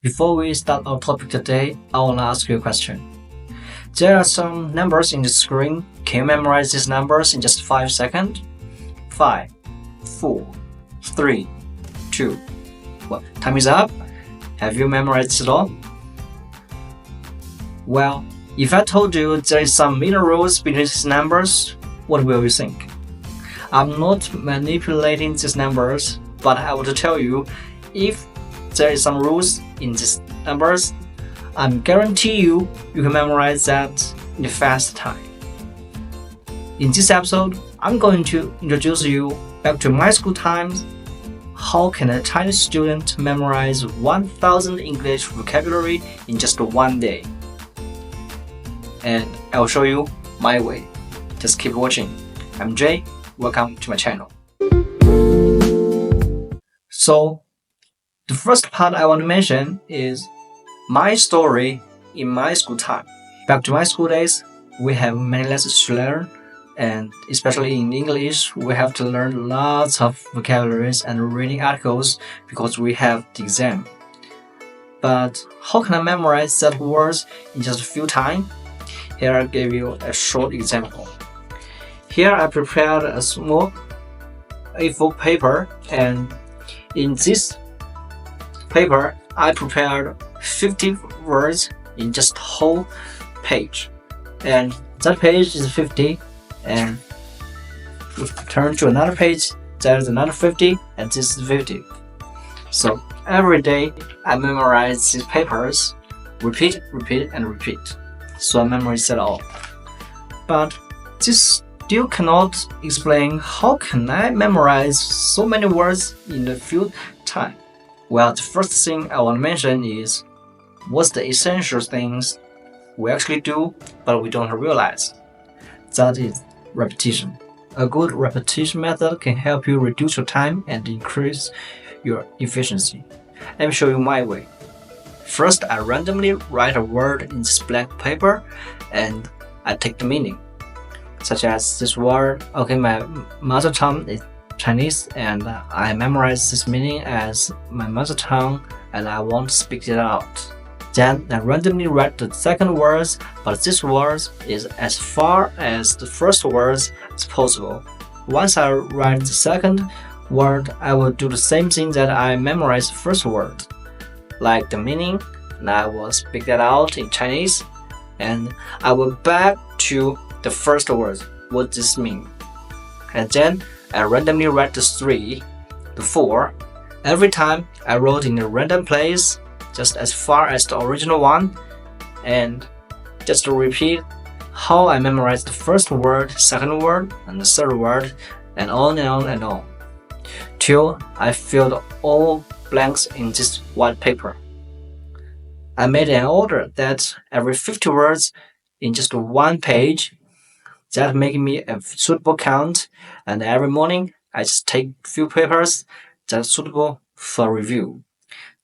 Before we start our topic today, I want to ask you a question. There are some numbers in the screen. Can you memorize these numbers in just 5 seconds? 5, 4, 3, 2. Well, time is up. Have you memorized it all? Well, if I told you there is some middle rules between these numbers, what will you think? I'm not manipulating these numbers, but I want to tell you, if there is some rules in these numbers, I guarantee you can memorize that in a fast time. In this episode, I'm going to introduce you back to my school times. How can a Chinese student memorize 1,000 English vocabulary in just one day? And I'll show you my way. Just keep watching. I'm Jay. Welcome to my channel. So, the first part I want to mention is my story in my school time. Back to my school days, we have many lessons to learn, and especially in English, we have to learn lots of vocabularies and reading articles because we have the exam. But how can I memorize that words in just a few times? Here I'll give you a short example. Here I prepared a small A4 paper, and in this paper I prepared 50 words in just whole page, and that page is 50, and we turn to another page, there's another 50, and this is 50. So every day I memorize these papers, repeat, and repeat. So I memorize it all. But this still cannot explain how can I memorize so many words in a few time. Well, the first thing I want to mention is what's the essential things we actually do but we don't realize. That is repetition. A good repetition method can help you reduce your time and increase your efficiency. Let me show you my way. First, I randomly write a word in this blank paper and I take the meaning. Such as this word, okay, my mother tongue is Chinese, and I memorize this meaning as my mother tongue and I want to speak it out. Then I randomly write the second words, but this word is as far as the first words as possible. Once I write the second word, I will do the same thing that I memorized the first word. Like the meaning, and I will speak that out in Chinese, and I will back to the first word, what this means. And then I randomly write the 3, the 4. Every time I wrote in a random place, just as far as the original one, and just to repeat how I memorized the first word, second word, and the third word, and on and on and on, till I filled all blanks in this white paper. I made an order that every 50 words in just one page. That makes me a suitable count, and every morning I just take few papers that are suitable for review.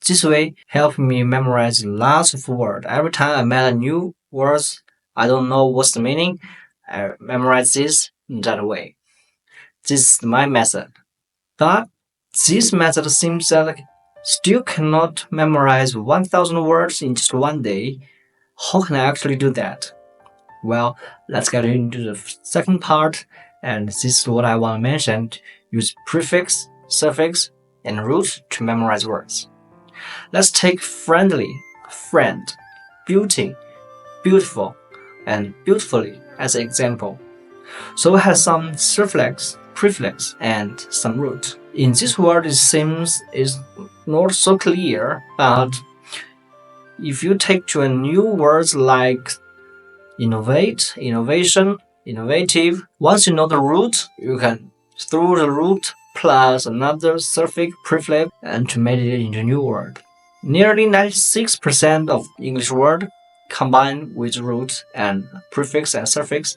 This way helps me memorize lots of words. Every time I met a new words, I don't know what's the meaning, I memorize this in that way. This is my method. But this method seems that still cannot memorize 1,000 words in just one day. How can I actually do that? Well, let's get into the second part, and this is what I want to mention. Use prefix, suffix, and root to memorize words. Let's take friendly, friend, beauty, beautiful, and beautifully as an example. So we have some suffix, prefix, and some root. In this word, it seems is not so clear, but if you take to a new words like innovate, innovation, innovative, once you know the root, you can through the root plus another suffix, prefix, and to make it into a new word. Nearly 96% of English word combine with root and prefix and suffix,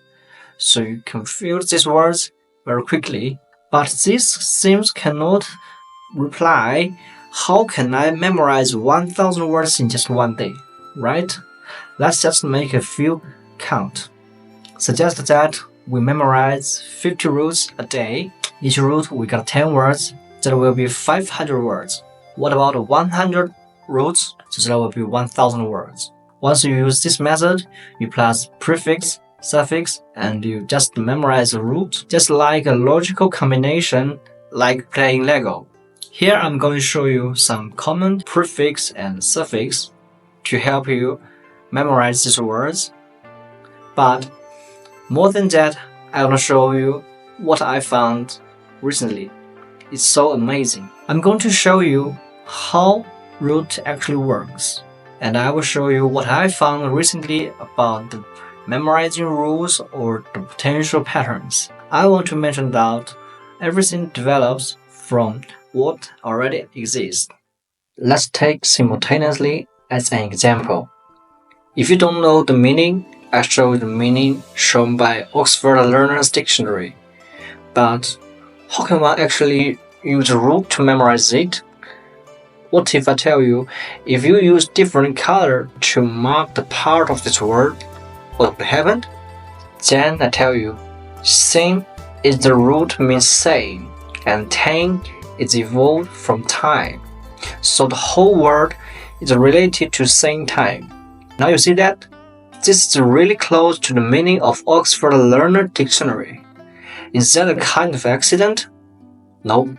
so you can fill these words very quickly. But this seems cannot reply. How can I memorize 1,000 words in just one day, right? Let's just make a few count. Suggest that we memorize 50 roots a day. Each root we got 10 words. That will be 500 words. What about 100 roots? so that will be 1000 words. Once you use this method, you plus prefix, suffix, and you just memorize the root, just like a logical combination, like playing Lego. Here I'm going to show you some common prefix and suffix to help you memorize these words. But more than that, I want to show you what I found recently. It's so amazing. I'm going to show you how root actually works. And I will show you what I found recently about the memorizing rules or the potential patterns. I want to mention that everything develops from what already exists. Let's take simultaneously as an example. If you don't know the meaning, I show you the meaning shown by Oxford Learner's Dictionary. But how can one actually use a root to memorize it? What if I tell you, if you use different color to mark the part of this word, what will happen? Then I tell you, same is the root means same, and time is evolved from time. So the whole word is related to same time. Now you see that? This is really close to the meaning of Oxford Learner Dictionary. Is that a kind of accident? No.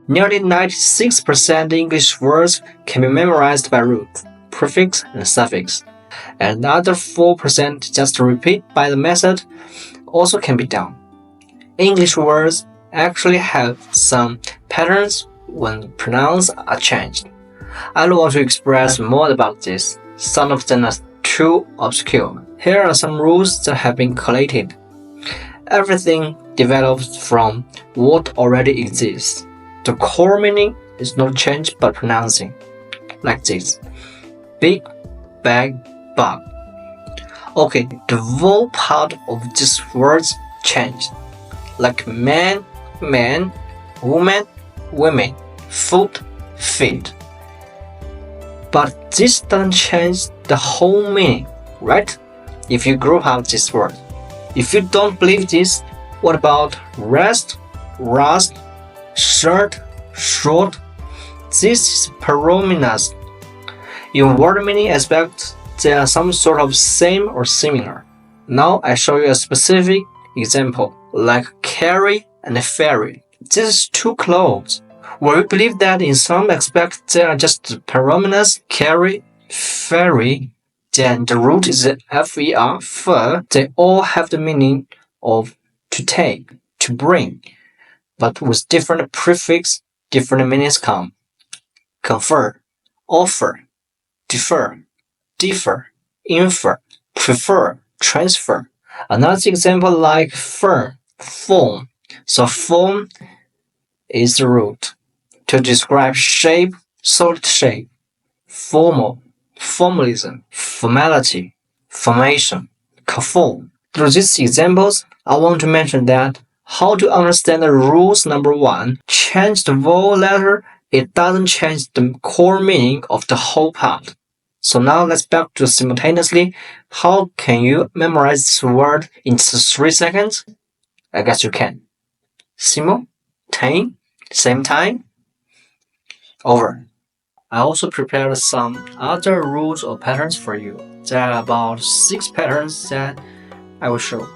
Nearly 96% English words can be memorized by root, prefix, and suffix. And the other 4% just repeat by the method also can be done. English words actually have some patterns when pronouns are changed. I don't want to express more about this. Some of them are too obscure. Here are some rules that have been collated. Everything develops from what already exists. The core meaning is not changed but pronouncing. Like this. Big, bag, bug. Okay, the vowel part of these words changed. Like man, man, woman, women, foot, feet. But this doesn't change the whole meaning, right? If you group up this word. If you don't believe this, what about rest, rust, shirt, short? This is parominous. In word meaning aspect, they are some sort of same or similar. Now I show you a specific example, like carry and ferry. This is too close. Will you believe that in some aspects they are just parominous, carry, ferry, then the root is fer, fer. They all have the meaning of to take, to bring, but with different prefix, different meanings come. Confer, offer, defer, differ, infer, prefer, transfer. Another example like firm, form. So form is the root to describe shape, solid shape, formal, formalism, formality, formation, conform. Through these examples, I want to mention that how to understand the rules. Number one, change the vowel letter, it doesn't change the core meaning of the whole part. So now let's back to simultaneously. How can you memorize this word in just 3 seconds? I guess you can. Simultane, same time, over. I also prepared some other rules or patterns for you. There are about 6 patterns that I will show.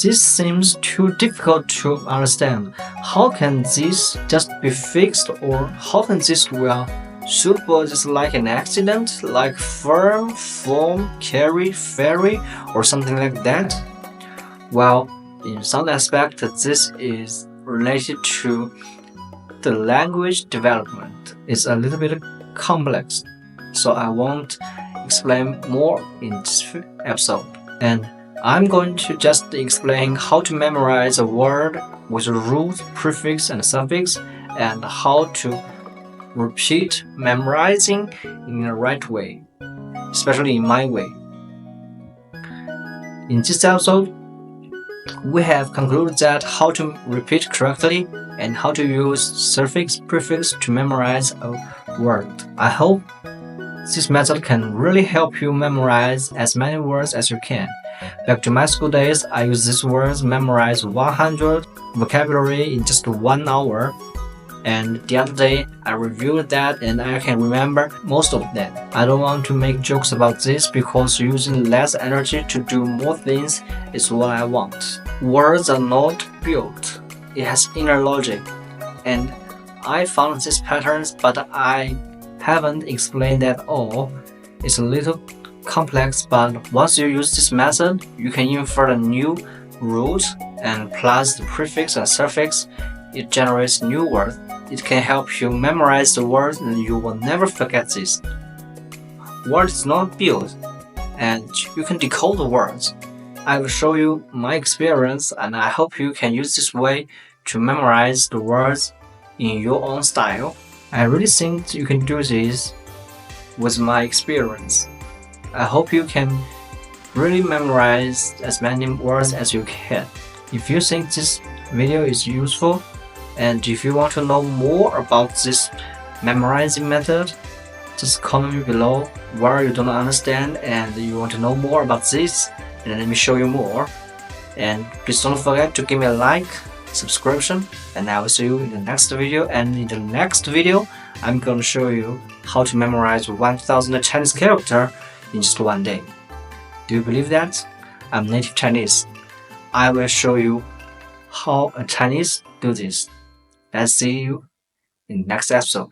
This seems too difficult to understand. How can this just be fixed, or how can this well suitable just like an accident, like firm, form, carry, ferry, or something like that? Well, in some aspect, this is related to the language development. It's a little bit complex, so I won't explain more in this episode. And I'm going to just explain how to memorize a word with a root, prefix, and suffix, and how to repeat memorizing in the right way, especially in my way. In this episode, we have concluded that how to repeat correctly and how to use suffix, prefix to memorize a word. I hope this method can really help you memorize as many words as you can. Back to my school days, I use these words, memorize 100 vocabulary in just 1 hour. And the other day, I reviewed that and I can remember most of them. I don't want to make jokes about this because using less energy to do more things is what I want. Words are not built. It has inner logic. And I found these patterns, but I haven't explained that all. It's a little complex, but once you use this method, you can infer a new root and plus the prefix and suffix. It generates new words. It can help you memorize the words and you will never forget this. Word is not built, and you can decode the words. I will show you my experience and I hope you can use this way to memorize the words in your own style. I really think you can do this with my experience. I hope you can really memorize as many words as you can. If you think this video is useful, and if you want to know more about this memorizing method, just comment below where you don't understand and you want to know more about this, and let me show you more. And please don't forget to give me a like, subscription, and I will see you in the next video. And in the next video, I'm going to show you how to memorize 1000 Chinese character in just one day. Do you believe that? I'm native Chinese. I will show you how a Chinese do this. Let's see you in the next episode.